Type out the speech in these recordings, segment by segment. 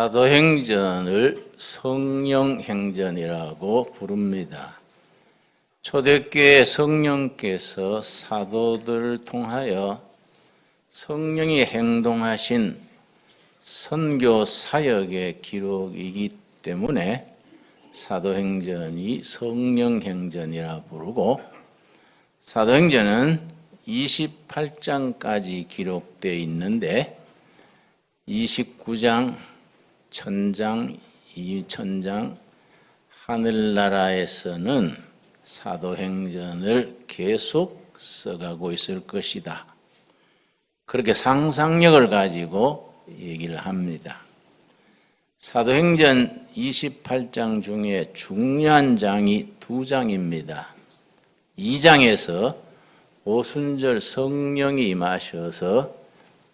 사도행전을 성령행전이라고 부릅니다. 초대교회 성령께서 사도들을 통하여 성령이 행동하신 선교 사역의 기록이기 때문에 사도행전이 성령행전이라 부르고, 사도행전은 28장까지 기록되어 있는데 29장 천장, 이천장 하늘나라에서는 사도행전을 계속 써가고 있을 것이다. 그렇게 상상력을 가지고 얘기를 합니다. 사도행전 28장 중에 중요한 장이 2장입니다. 2장에서 오순절 성령이 임하셔서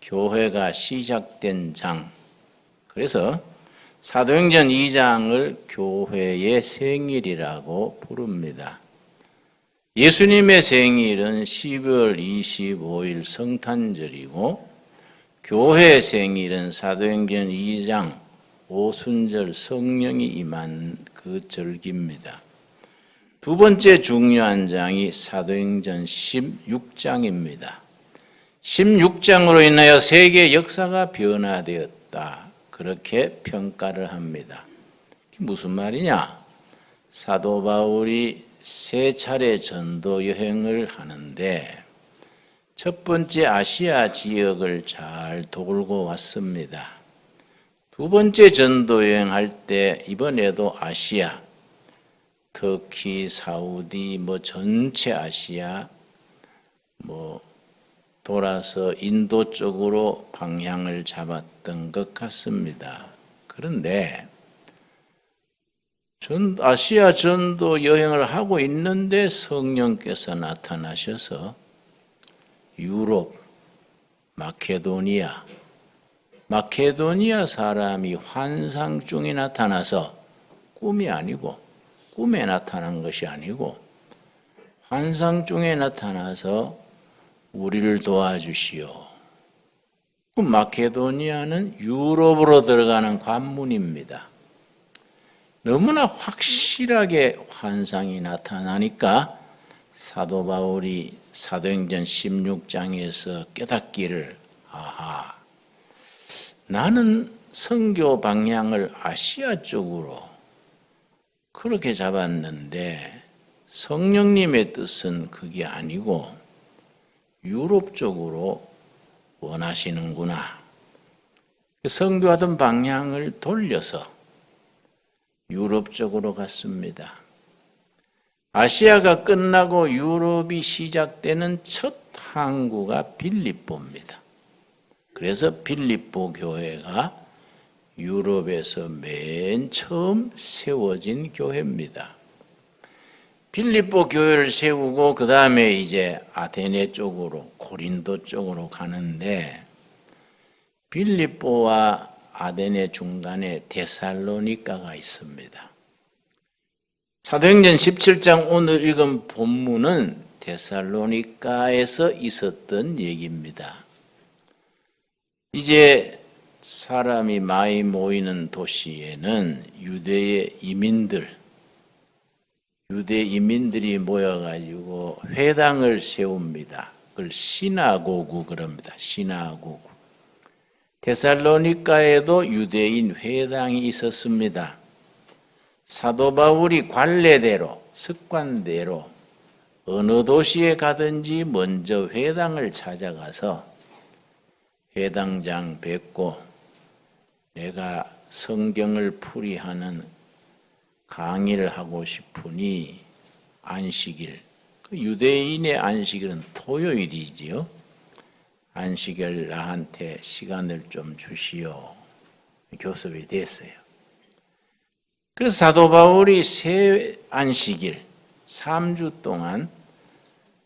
교회가 시작된 장. 그래서 사도행전 2장을 교회의 생일이라고 부릅니다. 예수님의 생일은 12월 25일 성탄절이고, 교회의 생일은 사도행전 2장 오순절 성령이 임한 그 절기입니다. 두 번째 중요한 장이 사도행전 16장입니다. 16장으로 인하여 세계 역사가 변화되었다. 그렇게 평가를 합니다. 무슨 말이냐? 사도 바울이 3차례 전도 여행을 하는데 첫 번째 아시아 지역을 잘 돌고 왔습니다. 두 번째 전도 여행할 때 이번에도 아시아, 터키, 사우디, 전체 아시아, 돌아서 인도 쪽으로 방향을 잡았던 것 같습니다. 그런데 아시아 전도 여행을 하고 있는데 성령께서 나타나셔서 유럽, 마케도니아 사람이 환상 중에 나타나서 꿈에 나타난 것이 아니고 환상 중에 나타나서 우리를 도와주시오. 마케도니아는 유럽으로 들어가는 관문입니다. 너무나 확실하게 환상이 나타나니까 사도 바울이 사도행전 16장에서 깨닫기를, 나는 선교 방향을 아시아 쪽으로 그렇게 잡았는데 성령님의 뜻은 그게 아니고 유럽 쪽으로 원하시는구나. 선교하던 방향을 돌려서 유럽 쪽으로 갔습니다. 아시아가 끝나고 유럽이 시작되는 첫 항구가 빌립보입니다. 그래서 빌립보 교회가 유럽에서 맨 처음 세워진 교회입니다. 빌립보 교회를 세우고 그 다음에 이제 아테네 쪽으로, 고린도 쪽으로 가는데 빌립보와 아테네 중간에 데살로니가가 있습니다. 사도행전 17장 오늘 읽은 본문은 데살로니가에서 있었던 얘기입니다. 이제 사람이 많이 모이는 도시에는 유대 이민들이 모여가지고 회당을 세웁니다. 그걸 시나고구 그럽니다. 시나고구. 데살로니가에도 유대인 회당이 있었습니다. 사도 바울이 관례대로, 습관대로 어느 도시에 가든지 먼저 회당을 찾아가서 회당장 뵙고 내가 성경을 풀이하는 강의를 하고 싶으니 안식일, 유대인의 안식일은 토요일이지요. 안식일 나한테 시간을 좀 주시오. 교섭이 됐어요. 그래서 사도 바울이 새 안식일 3주 동안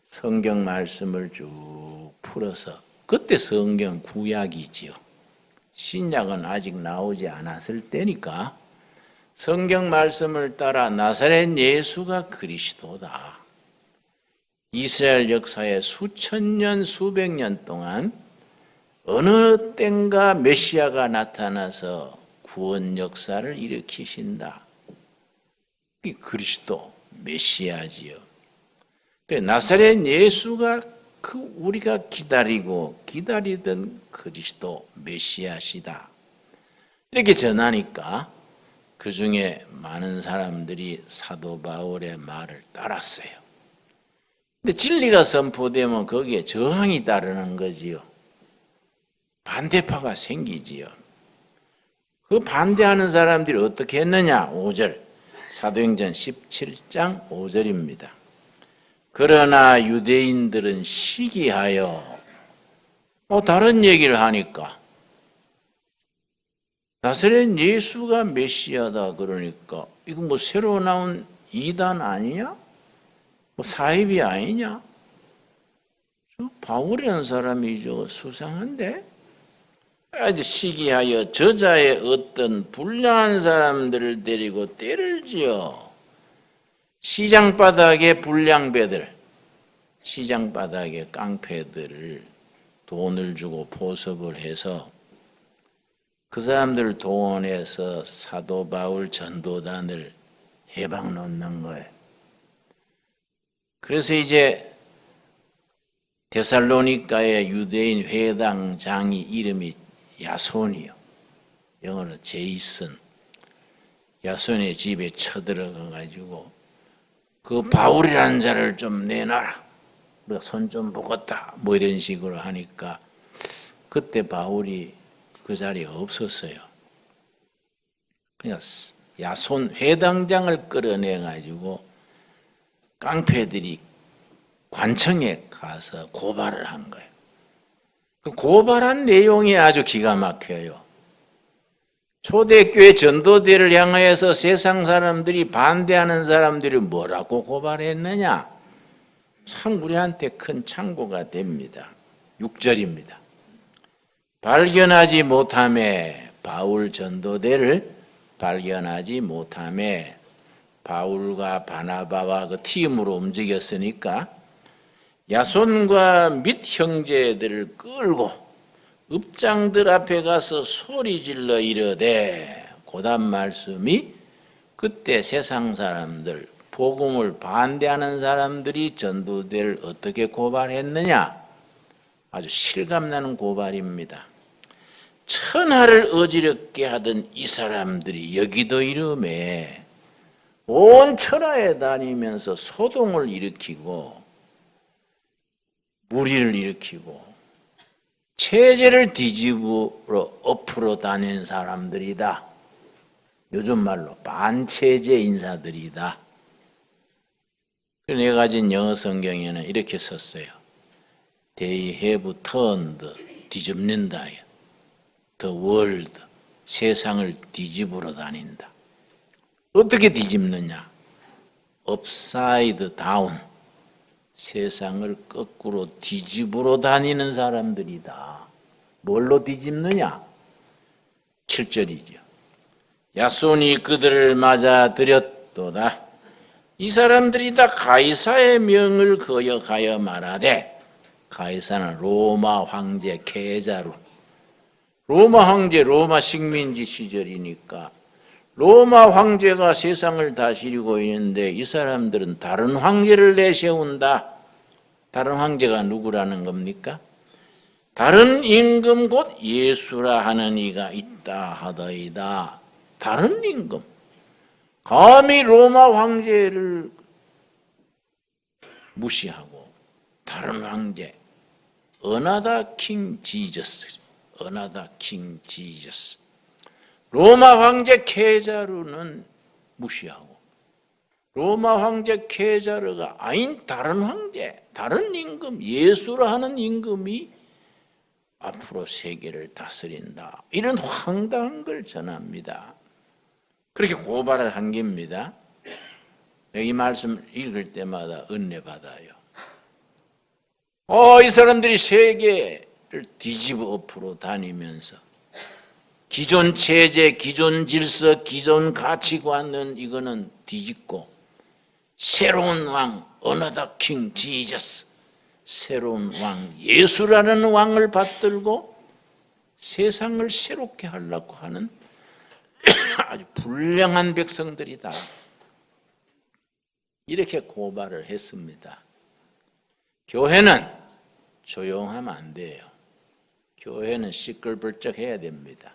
성경 말씀을 쭉 풀어서, 그때 성경 구약이지요. 신약은 아직 나오지 않았을 때니까 성경 말씀을 따라 나사렛 예수가 그리스도다. 이스라엘 역사의 수천 년, 수백 년 동안 어느 땐가 메시아가 나타나서 구원 역사를 일으키신다. 이 그리스도 메시아지요. 나사렛 예수가 우리가 기다리던 그리스도 메시아시다. 이렇게 전하니까 그 중에 많은 사람들이 사도 바울의 말을 따랐어요. 근데 진리가 선포되면 거기에 저항이 따르는 거지요. 반대파가 생기지요. 그 반대하는 사람들이 어떻게 했느냐? 5절, 사도행전 17장 5절입니다. 그러나 유대인들은 시기하여, 다른 얘기를 하니까 나사렛 예수가 메시아다 그러니까 이거 뭐 새로 나온 이단 아니냐? 뭐 사입이 아니냐? 바울이라는 사람이 수상한데? 아주 시기하여 저자의 어떤 불량한 사람들을 데리고 때를 지어 시장바닥의 불량배들, 시장바닥의 깡패들을 돈을 주고 포섭을 해서 그 사람들을 동원해서 사도 바울 전도단을 해방 놓는 거예요. 그래서 이제 데살로니가의 유대인 회당장이 이름이 야손이요. 영어로 제이슨. 야손의 집에 쳐들어가 가지고 그 바울이라는 자를 좀 내놔라. 우리가 손 좀 보겠다. 뭐 이런 식으로 하니까 그때 바울이 그 자리에 없었어요. 그냥 야손 회당장을 끌어내 가지고 깡패들이 관청에 가서 고발을 한 거예요. 그 고발한 내용이 아주 기가 막혀요. 초대교회 전도대를 향하여서 세상 사람들이 반대하는 사람들이 뭐라고 고발했느냐? 참 우리한테 큰 참고가 됩니다. 6절입니다. 발견하지 못함에, 바울 전도대를 발견하지 못함에, 바울과 바나바와 그 팀으로 움직였으니까 야손과 및 형제들을 끌고 읍장들 앞에 가서 소리질러 이르되, 고단 말씀이 그때 세상 사람들, 복음을 반대하는 사람들이 전도대를 어떻게 고발했느냐? 아주 실감나는 고발입니다. 천하를 어지럽게 하던 이 사람들이 여기도 이름에 온 천하에 다니면서 소동을 일으키고 무리를 일으키고 체제를 뒤집으러 엎으러 다니는 사람들이다. 요즘 말로 반체제 인사들이다. 내가 가진 영어 성경에는 이렇게 썼어요. They have turned, 뒤집는다. The world, 세상을 뒤집으러 다닌다. 어떻게 뒤집느냐? Upside down, 세상을 거꾸로 뒤집으러 다니는 사람들이다. 뭘로 뒤집느냐? 7절이죠. 야손이 그들을 맞아들였도다. 이 사람들이 다 가이사의 명을 거역하여 말하되, 가이사는 로마 황제 케자루, 로마 황제, 로마 식민지 시절이니까 로마 황제가 세상을 다스리고 있는데 이 사람들은 다른 황제를 내세운다. 다른 황제가 누구라는 겁니까? 다른 임금 곧 예수라 하는 이가 있다 하더이다. 다른 임금. 감히 로마 황제를 무시하고 다른 황제, Another King Jesus, Another King Jesus. 로마 황제 케자르는 무시하고 로마 황제 케자르가 아닌 다른 황제, 다른 임금, 예수라 하는 임금이 앞으로 세계를 다스린다. 이런 황당한 걸 전합니다. 그렇게 고발을 한 겁니다. 이 말씀 읽을 때마다 은혜 받아요. 이 사람들이 세계를 뒤집어 엎으러 다니면서 기존 체제, 기존 질서, 기존 가치관은 이거는 뒤집고 새로운 왕, 어너더 킹 지저스, 새로운 왕, 예수라는 왕을 받들고 세상을 새롭게 하려고 하는 아주 불량한 백성들이다. 이렇게 고발을 했습니다. 교회는 조용하면 안 돼요. 교회는 시끌벅적 해야 됩니다.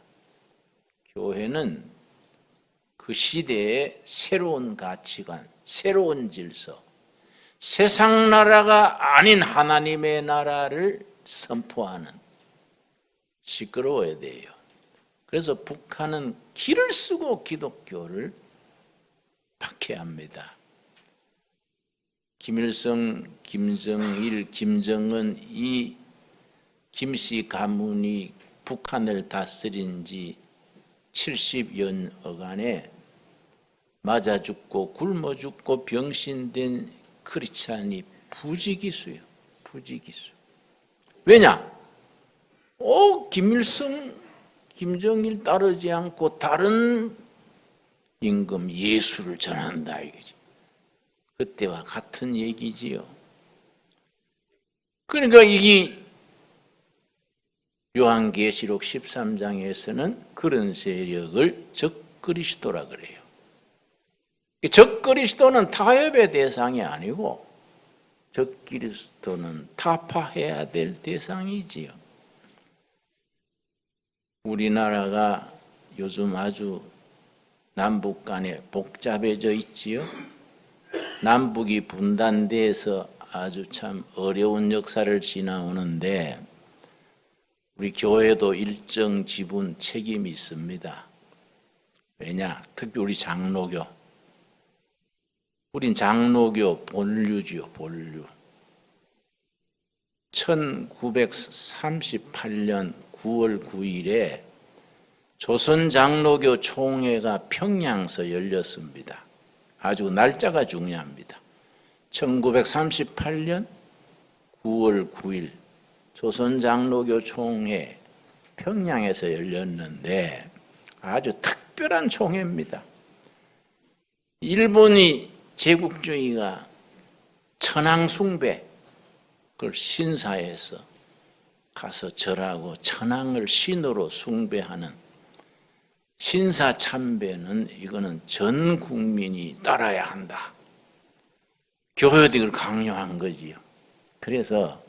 교회는 그 시대의 새로운 가치관, 새로운 질서, 세상 나라가 아닌 하나님의 나라를 선포하는, 시끄러워야 돼요. 그래서 북한은 길을 쓰고 기독교를 박해합니다. 김일성, 김정일, 김정은 이 김씨 가문이 북한을 다스린 지 70여년간에 맞아 죽고 굶어 죽고 병신된 크리스찬이 부지기수요. 부지기수. 왜냐? 김일성, 김정일 따르지 않고 다른 임금 예수를 전한다 이거지. 그때와 같은 얘기지요. 그러니까 이게 요한계시록 13장에서는 그런 세력을 적그리스도라 그래요. 적그리스도는 타협의 대상이 아니고 적그리스도는 타파해야 될 대상이지요. 우리나라가 요즘 아주 남북 간에 복잡해져 있지요. 남북이 분단돼서 아주 참 어려운 역사를 지나오는데 우리 교회도 일정 지분 책임이 있습니다. 왜냐? 특히 우리 장로교. 우린 장로교 본류지요, 본류. 1938년 9월 9일에 조선 장로교 총회가 평양에서 열렸습니다. 아주 날짜가 중요합니다. 1938년 9월 9일 조선 장로교 총회 평양에서 열렸는데 아주 특별한 총회입니다. 일본이 제국주의가 천황 숭배 그걸 신사에서 가서 절하고 천황을 신으로 숭배하는 신사 참배는 이거는 전 국민이 따라야 한다. 교회도 이걸 강요한 거지요. 그래서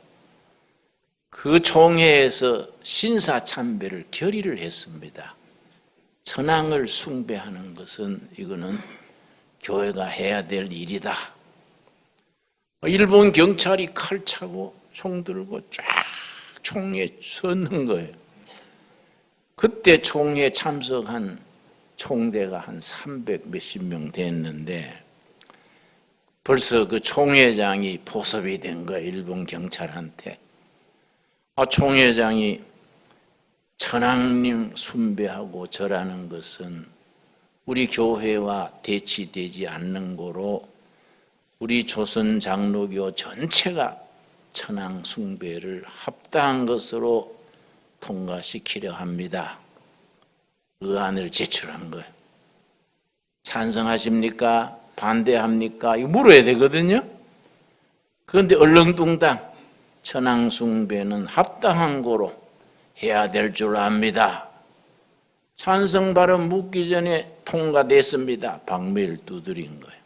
그 총회에서 신사 참배를 결의를 했습니다. 천황을 숭배하는 것은 이거는 교회가 해야 될 일이다. 일본 경찰이 칼 차고 총 들고 쫙 총회에 섰는 거예요. 그때 총회에 참석한 총대가 한 300 몇십 명 됐는데 벌써 그 총회장이 포섭이 된 거예요. 일본 경찰한테. 총회장이 천황님 숭배하고 절하는 것은 우리 교회와 대치되지 않는 거로 우리 조선 장로교 전체가 천황 숭배를 합당한 것으로 통과시키려 합니다. 의안을 제출한 거예요. 찬성하십니까? 반대합니까? 이거 물어야 되거든요. 그런데 얼렁뚱땅 천황 숭배는 합당한 거로 해야 될 줄 압니다. 찬성 발언 묻기 전에 통과됐습니다. 방매를 두드린 거예요.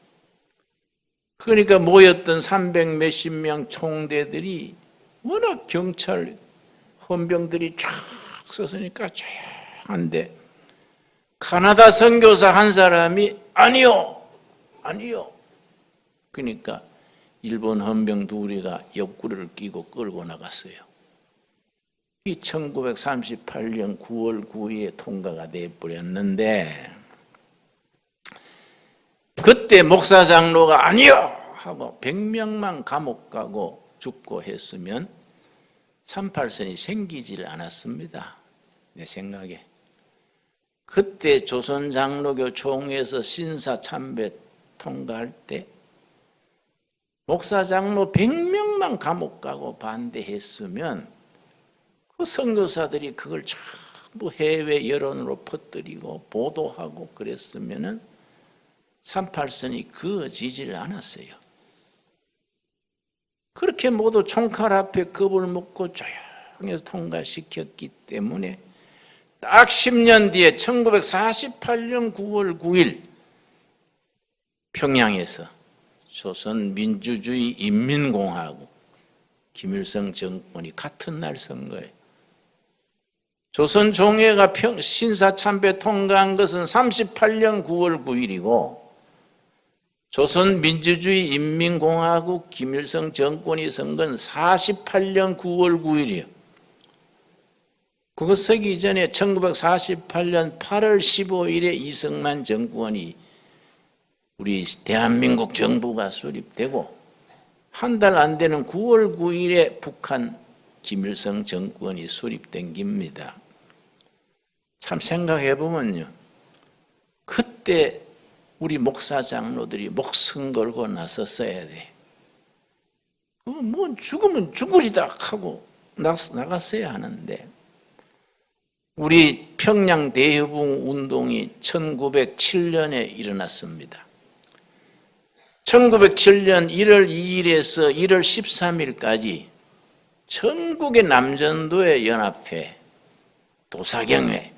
그러니까 모였던 300 몇십 명 총대들이 워낙 경찰 헌병들이 쫙 섰으니까 조용한데 카나다 선교사 한 사람이 아니요. 그러니까 일본 헌병 둘이가 옆구리를 끼고 끌고 나갔어요. 이 1938년 9월 9일에 통과가 돼버렸는데 그때 목사 장로가 아니요 하고 100명만 감옥 가고 죽고 했으면 38선이 생기질 않았습니다. 내 생각에. 그때 조선장로교 총회에서 신사참배 통과할 때 목사 장로 100명만 감옥 가고 반대했으면 그 선교사들이 그걸 전부 해외 여론으로 퍼뜨리고 보도하고 그랬으면은 38선이 그어지질 않았어요. 그렇게 모두 총칼 앞에 겁을 먹고 조용히 통과시켰기 때문에 딱 10년 뒤에 1948년 9월 9일 평양에서 조선민주주의 인민공화국 김일성 정권이 같은 날 선거예요. 조선종회가 신사참배 통과한 것은 38년 9월 9일이고 조선민주주의 인민공화국 김일성 정권이 선거는 48년 9월 9일이에요. 그것 서기 전에 1948년 8월 15일에 이승만 정권이 우리 대한민국 정부가 수립되고 한 달 안 되는 9월 9일에 북한 김일성 정권이 수립된 겁니다. 참 생각해 보면요, 그때 우리 목사 장로들이 목숨 걸고 나섰어야 돼. 뭐 죽으면 죽으리다 하고 나갔어야 하는데, 우리 평양 대유붕 운동이 1907년에 일어났습니다. 1907년 1월 2일에서 1월 13일까지 전국의 남전도회 연합회, 도사경회,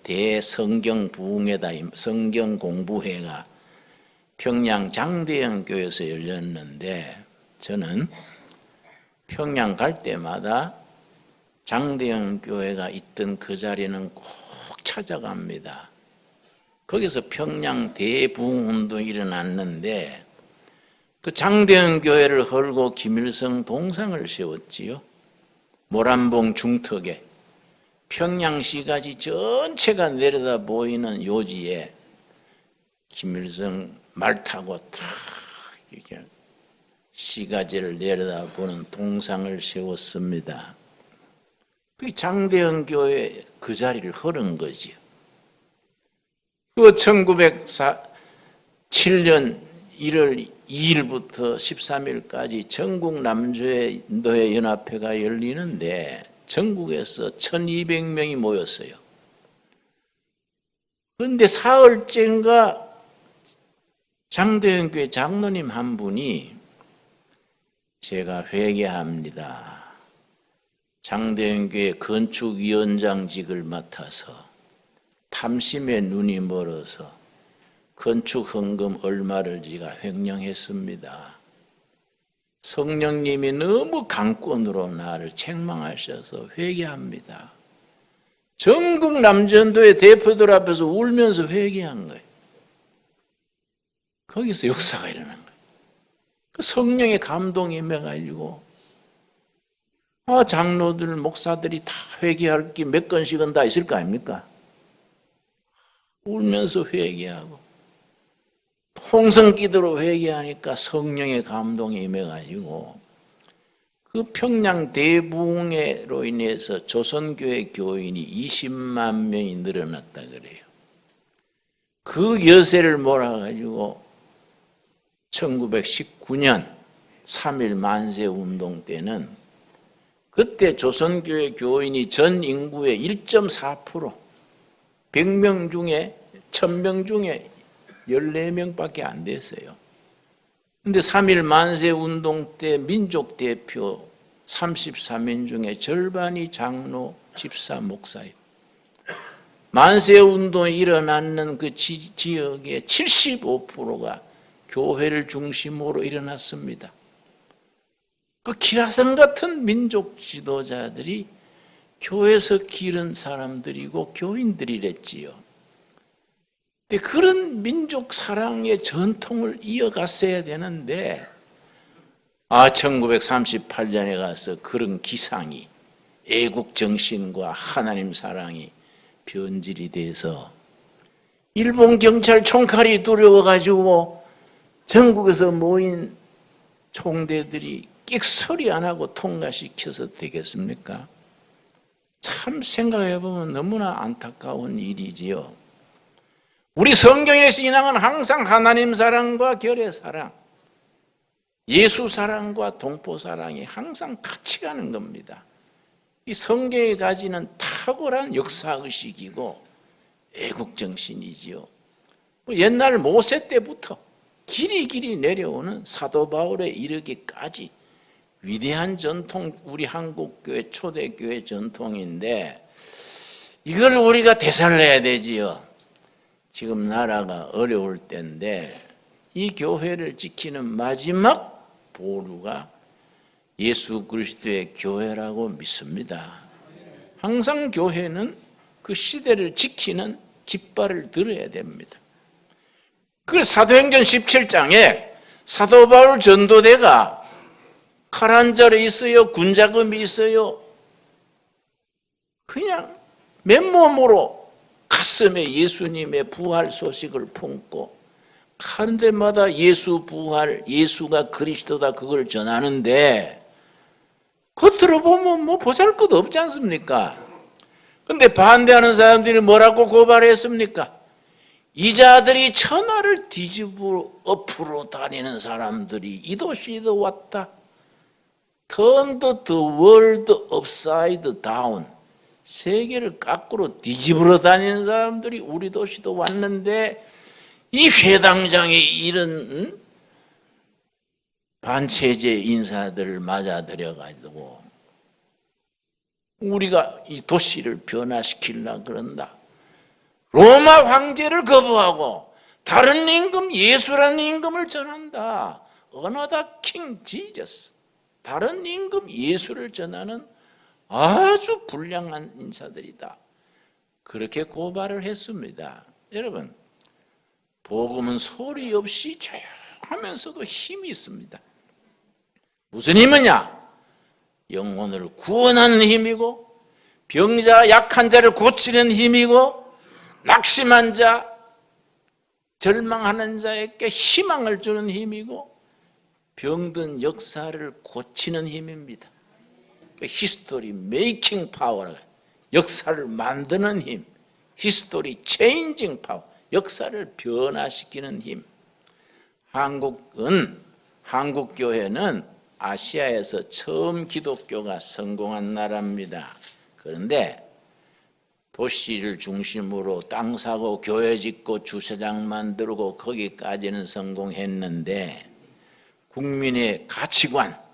대성경부흥회다, 성경공부회가 평양 장대영 교회에서 열렸는데, 저는 평양 갈 때마다 장대영 교회가 있던 그 자리는 꼭 찾아갑니다. 거기서 평양 대부흥운동이 일어났는데 그 장대영 교회를 헐고 김일성 동상을 세웠지요. 모란봉 중턱에 평양시가지 전체가 내려다 보이는 요지에 김일성 말 타고 탁 이렇게 시가지를 내려다보는 동상을 세웠습니다. 그 장대영 교회 그 자리를 헐은 거지요. 그 1907년 1월 2일부터 13일까지 전국 남전도회 연합회가 열리는데 전국에서 1200명이 모였어요. 그런데 사흘째인가 장대영 교회 장로님 한 분이 제가 회개합니다. 장대영 교회 건축위원장직을 맡아서 탐심에 눈이 멀어서 건축 헌금 얼마를 제가 횡령했습니다. 성령님이 너무 강권으로 나를 책망하셔서 회개합니다. 전국 남전도의 대표들 앞에서 울면서 회개한 거예요. 거기서 역사가 일어난 거예요. 그 성령의 감동이 임해가지고 장로들, 목사들이 다 회개할 게 몇 건씩은 다 있을 거 아닙니까? 울면서 회개하고 홍성기도로 회개하니까 성령의 감동이 임해가지고 그 평양 대부흥회로 인해서 조선교회 교인이 20만 명이 늘어났다 그래요. 그 여세를 몰아가지고 1919년 3.1 만세운동 때는 그때 조선교회 교인이 전 인구의 1.4%, 100명 중에 1000명 중에 14명밖에 안 됐어요. 그런데 3.1 만세운동 때 민족 대표 33인 중에 절반이 장로, 집사, 목사예요. 만세운동이 일어나는 그 지역의 75%가 교회를 중심으로 일어났습니다. 그 기라성 같은 민족 지도자들이 교회에서 기른 사람들이고 교인들이랬지요. 근데 그런 민족 사랑의 전통을 이어갔어야 되는데 1938년에 가서 그런 기상이, 애국 정신과 하나님 사랑이 변질이 돼서 일본 경찰 총칼이 두려워가지고 전국에서 모인 총대들이 끽소리 안 하고 통과시켜서 되겠습니까? 참 생각해보면 너무나 안타까운 일이지요. 우리 성경의 신앙은 항상 하나님 사랑과 결의 사랑, 예수 사랑과 동포 사랑이 항상 같이 가는 겁니다. 이 성경이 가지는 탁월한 역사의식이고 애국정신이지요. 옛날 모세 때부터 길이 내려오는 사도 바울에 이르기까지 위대한 전통, 우리 한국교회 초대교회 전통인데 이걸 우리가 되살려야 되지요. 지금 나라가 어려울 때인데 이 교회를 지키는 마지막 보루가 예수 그리스도의 교회라고 믿습니다. 항상 교회는 그 시대를 지키는 깃발을 들어야 됩니다. 그 사도행전 17장에 사도 바울 전도대가 칼 한 자루 있어요, 군자금이 있어요. 그냥 맨몸으로 가슴에 예수님의 부활 소식을 품고 가는 데마다 예수 부활, 예수가 그리스도다 그걸 전하는데 겉으로 보면 뭐 보잘것 없지 않습니까? 근데 반대하는 사람들이 뭐라고 고발했습니까? 이 자들이 천하를 뒤집어 엎으러 다니는 사람들이 이 도시에도 왔다. Turn the world upside down. 세계를 거꾸로 뒤집으러 다니는 사람들이 우리 도시도 왔는데 이 회당장에 이런 반체제 인사들을 맞아들여가지고 우리가 이 도시를 변화시키려고 그런다. 로마 황제를 거부하고 다른 임금, 예수라는 임금을 전한다. Another King Jesus. 다른 임금 예수를 전하는 아주 불량한 인사들이다. 그렇게 고발을 했습니다. 여러분, 복음은 소리 없이 조용하면서도 힘이 있습니다. 무슨 힘이냐? 영혼을 구원하는 힘이고 병자, 약한 자를 고치는 힘이고 낙심한 자, 절망하는 자에게 희망을 주는 힘이고 병든 역사를 고치는 힘입니다. 히스토리 메이킹 파워, 역사를 만드는 힘, 히스토리 체인징 파워, 역사를 변화시키는 힘. 한국교회는 아시아에서 처음 기독교가 성공한 나라입니다. 그런데 도시를 중심으로 땅 사고 교회 짓고 주차장 만들고 거기까지는 성공했는데 국민의 가치관,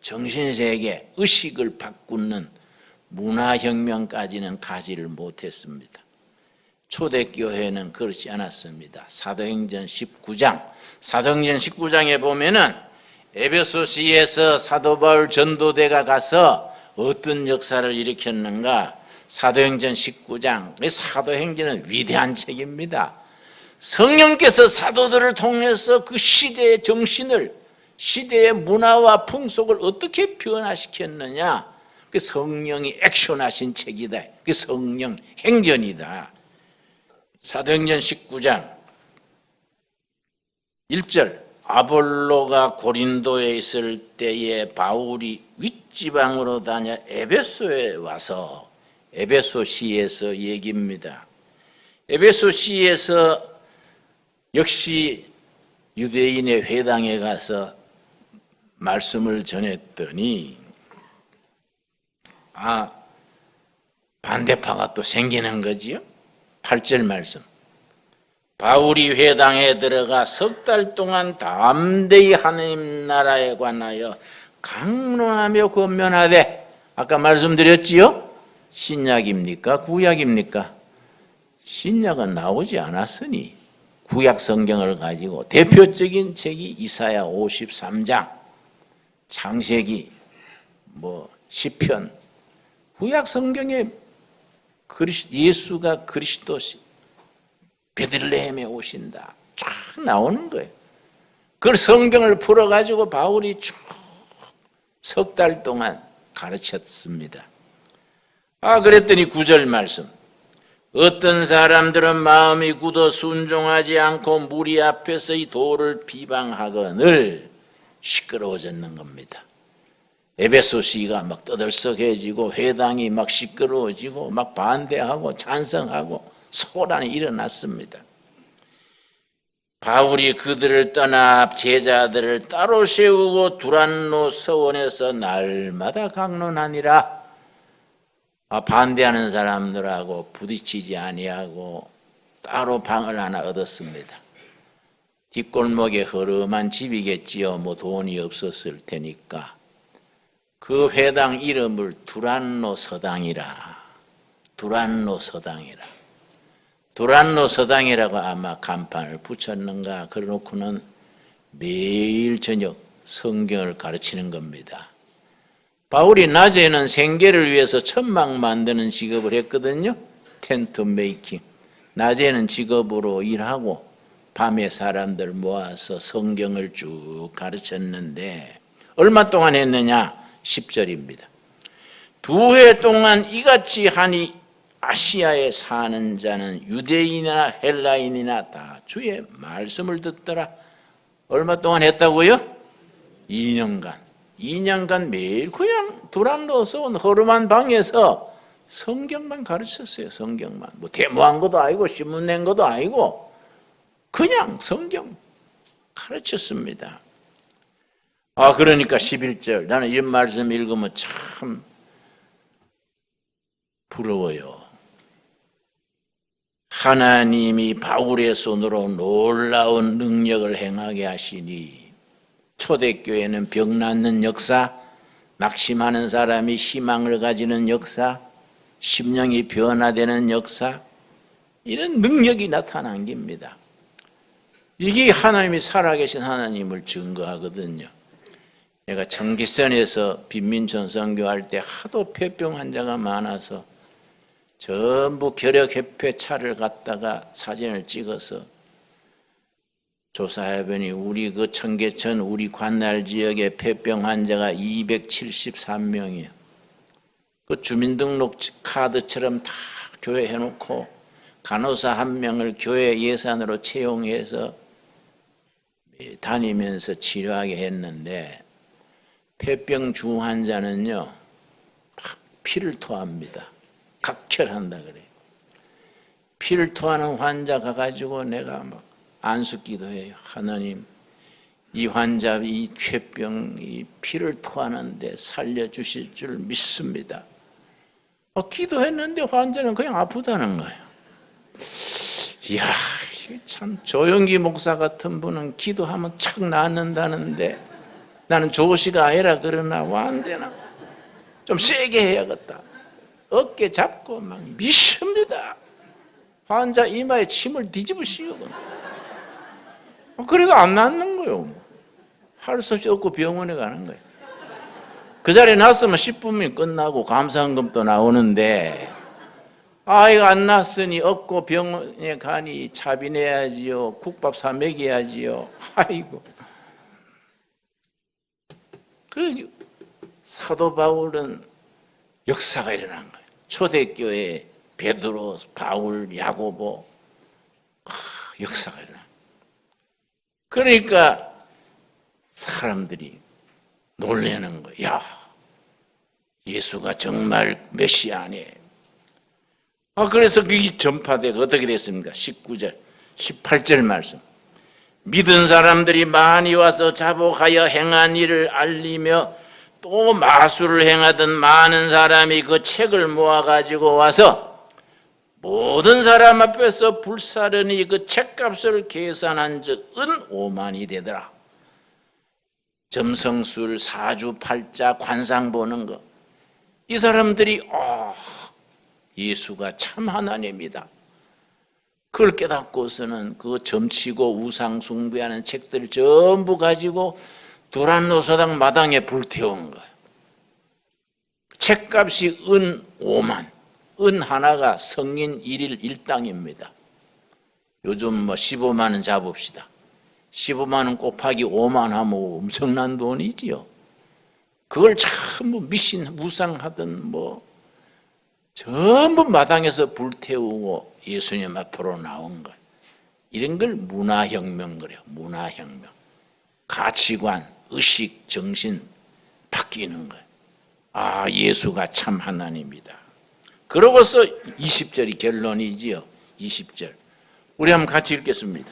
정신세계, 의식을 바꾸는 문화혁명까지는 가지를 못했습니다. 초대교회는 그렇지 않았습니다. 사도행전 19장에 보면은 에베소시에서 사도 바울 전도대가 가서 어떤 역사를 일으켰는가? 사도행전 19장. 사도행전은 위대한 책입니다. 성령께서 사도들을 통해서 그 시대의 정신을, 시대의 문화와 풍속을 어떻게 변화시켰느냐? 그 성령이 액션하신 책이다. 그 성령 행전이다. 사도행전 19장 1절, 아볼로가 고린도에 있을 때에 바울이 윗지방으로 다녀 에베소에 와서, 에베소시에서 얘기입니다. 에베소시에서 역시 유대인의 회당에 가서 말씀을 전했더니 반대파가 또 생기는 거지요. 8절 말씀. 바울이 회당에 들어가 석 달 동안 담대히 하나님 나라에 관하여 강론하며 권면하되, 아까 말씀드렸지요? 신약입니까? 구약입니까? 신약은 나오지 않았으니 구약 성경을 가지고 대표적인 책이 이사야 53장, 창세기, 시편, 구약 성경에 예수가 그리스도 베들레헴에 오신다 쫙 나오는 거예요. 그걸 성경을 풀어가지고 바울이 쭉 석 달 동안 가르쳤습니다. 그랬더니 9절 말씀. 어떤 사람들은 마음이 굳어 순종하지 않고 무리 앞에서 이 도를 비방하거늘 시끄러워졌는 겁니다. 에베소시가 막 떠들썩해지고 회당이 막 시끄러워지고 막 반대하고 찬성하고 소란이 일어났습니다. 바울이 그들을 떠나 제자들을 따로 세우고 두란노 서원에서 날마다 강론하니라. 반대하는 사람들하고 부딪히지 아니하고 따로 방을 하나 얻었습니다. 뒷골목에 허름한 집이겠지요. 뭐 돈이 없었을 테니까. 그 회당 이름을 두란노 서당이라. 두란노 서당이라. 두란노 서당이라고 아마 간판을 붙였는가. 그래놓고는 매일 저녁 성경을 가르치는 겁니다. 바울이 낮에는 생계를 위해서 천막 만드는 직업을 했거든요. 텐트 메이킹. 낮에는 직업으로 일하고 밤에 사람들 모아서 성경을 쭉 가르쳤는데 얼마 동안 했느냐? 10절입니다. 2해 동안 이같이 하니 아시아에 사는 자는 유대인이나 헬라인이나 다 주의 말씀을 듣더라. 얼마 동안 했다고요? 2년간. 2년간 매일 그냥 두란노서 온 허름한 방에서 성경만 가르쳤어요. 성경만. 뭐 데모한 것도 아니고 신문 낸 것도 아니고 그냥 성경 가르쳤습니다. 그러니까 11절. 나는 이런 말씀 읽으면 참 부러워요. 하나님이 바울의 손으로 놀라운 능력을 행하게 하시니 초대교회는 병 낫는 역사, 낙심하는 사람이 희망을 가지는 역사, 심령이 변화되는 역사, 이런 능력이 나타난 겁니다. 이게 하나님이 살아계신 하나님을 증거하거든요. 내가 청계선에서 빈민촌 선교할 때 하도 폐병 환자가 많아서 전부 결핵협회 차를 갖다가 사진을 찍어서 조사해보니 우리 그 청계천 우리 관할 지역의 폐병 환자가 273명이에요. 그 주민등록 카드처럼 다 교회 해놓고 간호사 한 명을 교회 예산으로 채용해서 다니면서 치료하게 했는데 폐병 중환자는요 막 피를 토합니다. 각혈한다 그래요. 피를 토하는 환자 가가지고 내가 막 안수기도해요. 하나님, 이 환자 이 폐병 이 피를 토하는데 살려주실 줄 믿습니다. 기도했는데 환자는 그냥 아프다는 거예요. 이야, 참 조영기 목사 같은 분은 기도하면 착 낫는다는데 나는 조시가 아니라 그러나 와 안 되나? 좀 세게 해야겠다. 어깨 잡고 막 미십니다. 환자 이마에 침을 뒤집어 씌우고. 그래도 안 낫는 거예요. 할 수 없이 얻고 병원에 가는 거예요. 그 자리에 놨으면 10분이면 끝나고 감사원금도 나오는데 이거 안 났으니 얻고 병원에 가니 차비 내야지요. 국밥 사 먹여야지요. 아이고. 그 사도 바울은 역사가 일어난 거예요. 초대교회 베드로, 바울, 야고보 역사가 일어난 거예요. 그러니까 사람들이 놀라는 거예요. 야, 예수가 정말 메시아네. 그래서 그게 전파되고 어떻게 됐습니까? 19절, 18절 말씀. 믿은 사람들이 많이 와서 자복하여 행한 일을 알리며 또 마술을 행하던 많은 사람이 그 책을 모아가지고 와서 모든 사람 앞에서 불사르니 그 책값을 계산한 즉 은 5만이 되더라. 점성술, 사주팔자, 관상 보는 거. 이 사람들이 예수가 참 하나님이다. 그걸 깨닫고서는 그 점치고 우상 숭배하는 책들 전부 가지고 두란노 서당 마당에 불태운 거예요. 책값이 은 5만. 은 하나가 성인 1일 1당입니다. 요즘 15만 원 잡읍시다. 15만 원 곱하기 5만 하면 엄청난 돈이지요. 그걸 전부 미신 우상하던 전부 마당에서 불태우고 예수님 앞으로 나온 거예요. 이런 걸 문화혁명 그래요. 문화혁명. 가치관, 의식, 정신 바뀌는 거예요. 예수가 참 하나님이다. 그러고서 20절이 결론이지요. 20절. 우리 한번 같이 읽겠습니다.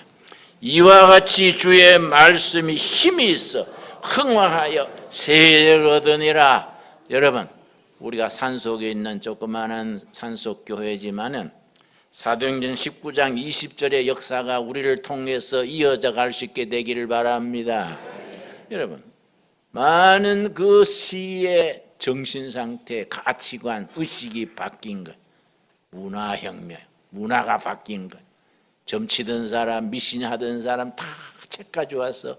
이와 같이 주의 말씀이 힘이 있어 흥왕하여 세력을 얻으니라. 여러분, 우리가 산속에 있는 조그마한 산속 교회지만은 사도행전 19장 20절의 역사가 우리를 통해서 이어져 갈 수 있게 되기를 바랍니다. 여러분, 많은 그 시의 정신상태, 가치관, 의식이 바뀐 것, 문화혁명, 문화가 바뀐 것, 점치던 사람, 미신하던 사람 다 책 가져와서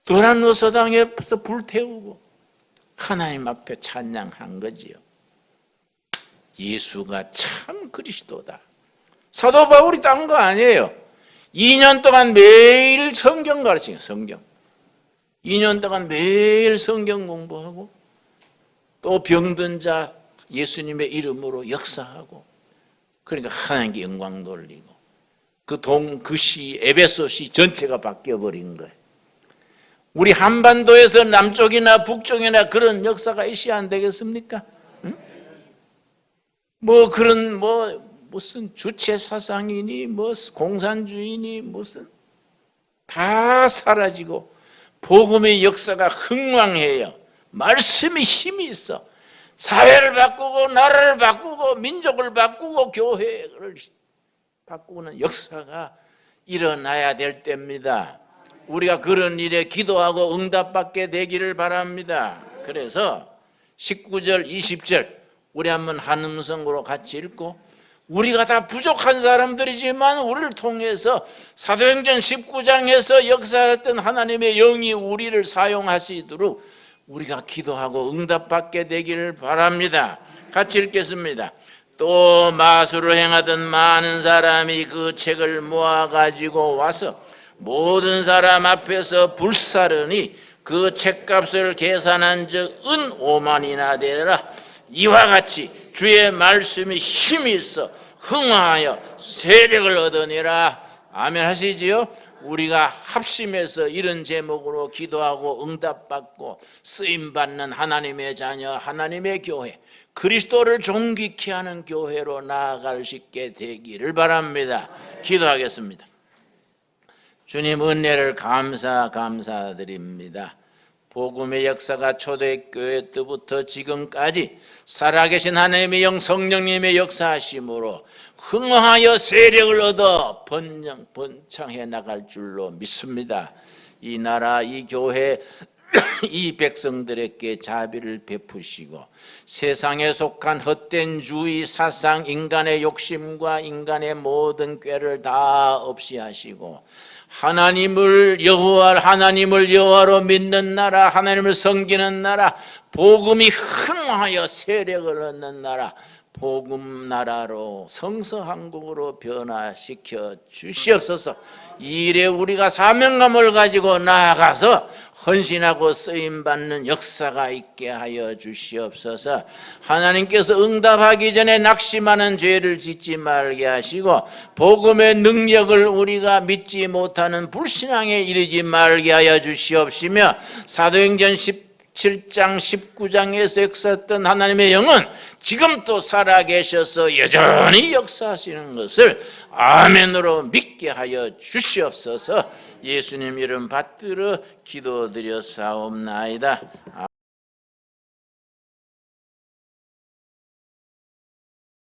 도란노서당에서 불태우고 하나님 앞에 찬양한 거지요. 예수가 참 그리스도다. 사도 바울이 딴 거 아니에요. 2년 동안 매일 성경 가르치는 성경. 2년 동안 매일 성경 공부하고 또 병든 자 예수님의 이름으로 역사하고 그러니까 하나님께 영광 돌리고 그 시 에베소시 전체가 바뀌어버린 거예요. 우리 한반도에서 남쪽이나 북쪽이나 그런 역사가 있어야 안 되겠습니까? 응? 뭐 그런 무슨 주체 사상이니 공산주의니 무슨 다 사라지고 복음의 역사가 흥왕해요. 말씀이 힘이 있어. 사회를 바꾸고 나라를 바꾸고 민족을 바꾸고 교회를 바꾸는 역사가 일어나야 될 때입니다. 우리가 그런 일에 기도하고 응답받게 되기를 바랍니다. 그래서 19절 20절 우리 한번 한 음성으로 같이 읽고, 우리가 다 부족한 사람들이지만 우리를 통해서 사도행전 19장에서 역사했던 하나님의 영이 우리를 사용하시도록 우리가 기도하고 응답받게 되기를 바랍니다. 같이 읽겠습니다. 또 마술을 행하던 많은 사람이 그 책을 모아가지고 와서 모든 사람 앞에서 불사르니 그 책값을 계산한 적 은 5만이나 되더라. 이와 같이 주의 말씀이 힘이 있어 흥하여 세력을 얻으니라. 아멘 하시지요? 우리가 합심해서 이런 제목으로 기도하고 응답받고 쓰임받는 하나님의 자녀, 하나님의 교회, 그리스도를 존귀케 하는 교회로 나아갈 수 있게 되기를 바랍니다. 기도하겠습니다. 주님 은혜를 감사드립니다. 복음의 역사가 초대교회 때부터 지금까지 살아계신 하나님의 영 성령님의 역사하심으로 흥하여 세력을 얻어 번창해 나갈 줄로 믿습니다. 이 나라, 이 교회, 이 백성들에게 자비를 베푸시고 세상에 속한 헛된 주의 사상, 인간의 욕심과 인간의 모든 꾀를 다 없이 하시고 하나님을 여호와로 믿는 나라, 하나님을 섬기는 나라, 복음이 흥하여 세력을 얻는 나라, 복음 나라로 성서한국으로 변화시켜 주시옵소서. 이 일에 우리가 사명감을 가지고 나아가서 헌신하고 쓰임받는 역사가 있게 하여 주시옵소서. 하나님께서 응답하기 전에 낙심하는 죄를 짓지 말게 하시고 복음의 능력을 우리가 믿지 못하는 불신앙에 이르지 말게 하여 주시옵시며 사도행전 17장 19장에서 역사했던 하나님의 영은 지금 또 살아계셔서 여전히 역사하시는 것을 아멘으로 믿게 하여 주시옵소서. 예수님 이름 받들어 기도드려 사옵나이다.